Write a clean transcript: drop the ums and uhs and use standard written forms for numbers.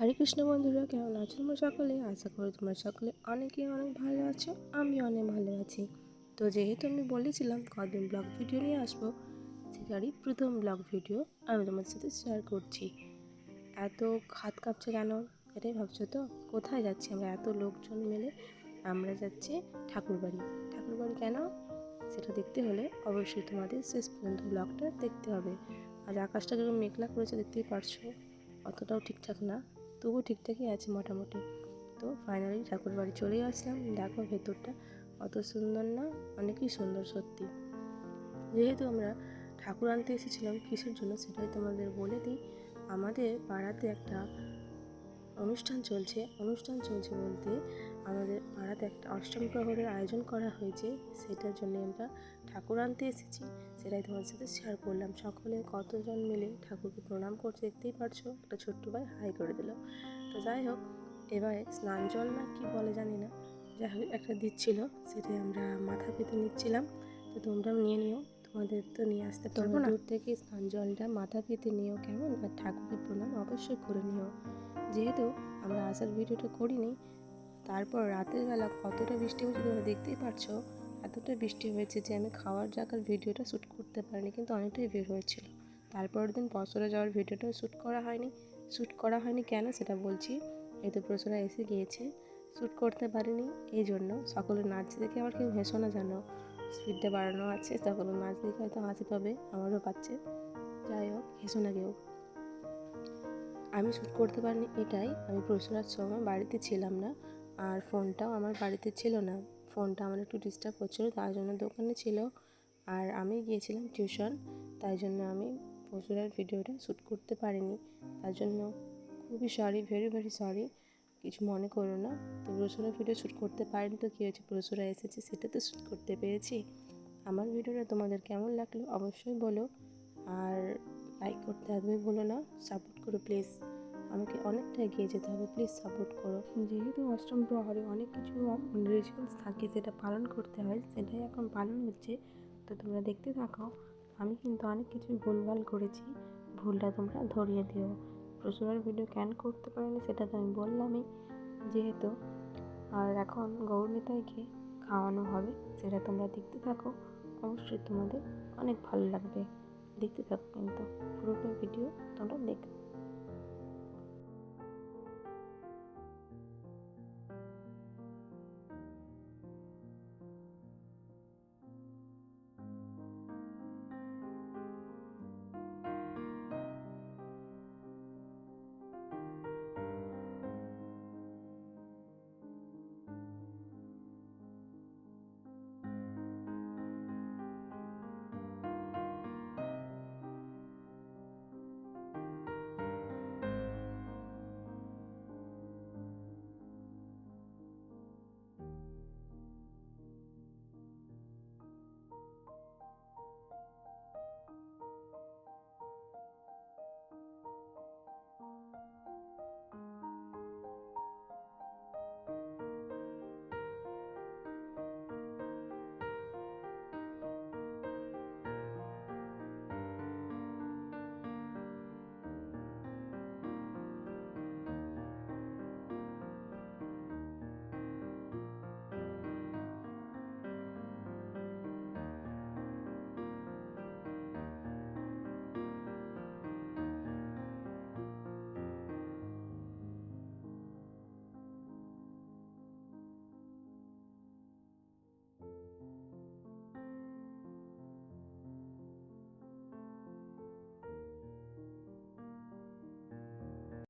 হরে কৃষ্ণ বন্ধুরা, কেমন আছো তোমরা সকলে? আশা করি তোমরা সকলে অনেক ভালো আছো। আমি অনেক ভালো আছি। তো যেহেতু আমি বলেছিলাম কদিন ব্লগ ভিডিও নিয়ে আসবো, সেটারই প্রথম ব্লগ ভিডিও আমি তোমাদের সাথে শেয়ার করছি। এত হাত কাঁপছে কেন এটাই ভাবছো তো? কোথায় যাচ্ছি আমরা এত লোকজন মিলে? আমরা যাচ্ছি ঠাকুরবাড়ি। ঠাকুরবাড়ি কেন সেটা দেখতে হলে অবশ্যই তোমাদের শেষ পর্যন্ত ব্লগটা দেখতে হবে। আজ আকাশটা যেরকম মেঘলা করেছে দেখতেই পারছো, অতটাও ঠিকঠাক না, তবুও ঠিকঠাকই আছে মোটামুটি। তো ফাইনালি ঠাকুর বাড়ি চলেই আসলাম। দেখো ভেতরটা অত সুন্দর না, অনেকই সুন্দর সত্যি। যেহেতু আমরা ঠাকুর আনতে এসেছিলাম কিসের জন্য সেটাই তোমাদের বলে দিই। আমাদের পাড়াতে একটা অনুষ্ঠান চলছে বলতে আমাদের পাড়াতে একটা অষ্টম প্রহরের আয়োজন করা হয়েছে। সেটার জন্য আমরা ঠাকুর আনতে এসেছি, সেটাই তোমাদের সাথে শেয়ার করলাম। সকলে কতজন মিলে ঠাকুরকে প্রণাম করছে দেখতেই পারছো। একটা ছোট্ট ভাই হাই করে দিল। তো যাই হোক, এবারে স্নান জল না কি বলে জানি না, যাই হোক একটা দিচ্ছিল, সেটাই আমরা মাথা পেতে নিচ্ছিলাম। তো তোমরাও নিয়ে নিও, তোমাদের তো নিয়ে আসতে পারবো না। দূর থেকে স্নান জলটা মাথা পেতে নিও কেমন, আর ঠাকুরকে প্রণাম অবশ্যই করে নিও। যেহেতু আমরা আসার ভিডিওটা করিনি, তারপর রাতের বেলা কতটা বৃষ্টি হয়েছে তোমরা দেখতেই পারছো। এতটা বৃষ্টি হয়েছে যে আমি খাওয়ার জায়গার ভিডিওটা শ্যুট করতে পারিনি, কিন্তু অনেকটাই ভিড় হয়েছিল। তারপরের দিন পরশুরা যাওয়ার ভিডিওটাও শ্যুট করা হয়নি কেন সেটা বলছি। এই তো পরশুরা এসে গিয়েছে, শ্যুট করতে পারিনি। এই জন্য সকলের নাচ দেখে আমার কেউ হেসো না, জানো স্পিডটা বাড়ানো আছে, সকলের নাচ দেখে হয়তো হাসি পাবে, আমারও পাচ্ছে। যাই হোক, হেসো না কেউ। আমি শ্যুট করতে পারিনি এটাই, আমি পড়াশোনার সময় বাড়িতে ছিলাম না, আর ফোনটাও আমার বাড়িতে ছিল না। ফোনটা আমার একটু ডিস্টার্ব করছিলো, তার জন্য দোকানে ছিল, আর আমি গিয়েছিলাম টিউশন। তাই জন্য আমি পরশুরার ভিডিওটা শ্যুট করতে পারিনি। তার জন্য খুবই সরি, ভেরি ভেরি সরি, কিছু মনে করো না। তো পরশুরার ভিডিও শ্যুট করতে পারিনি তো কী হয়েছে, পরশুরা এসেছে সেটা তো শ্যুট করতে পেরেছি। আমার ভিডিওটা তোমাদের কেমন লাগলো অবশ্যই বলো, আর লাইক করতে একদমই বলো না। সাপোর্ট করো প্লিজ, আমাকে অনেকটা এগিয়ে যেতে হবে, প্লিজ সাপোর্ট করো। যেহেতু অষ্টম প্রহরে অনেক কিছু রিচুয়ালস থাকে, সেটা পালন করতে হয়, সেটাই এখন পালন হচ্ছে। তো তোমরা দেখতে থাকো। আমি কিন্তু অনেক কিছুই ভুলভাল করেছি, ভুলটা তোমরা ধরিয়ে দিও। প্রচুর ভিডিও ক্যান করতে পারিনি সেটা তো আমি বললামই। যেহেতু আর এখন গৌরনিতাইকে খাওয়ানো হবে, সেটা তোমরা দেখতে থাকো, অবশ্যই তোমাদের অনেক ভালো লাগবে। দেখতে থাকো কিন্তু পুরোটা ভিডিও তোমরা দেখো।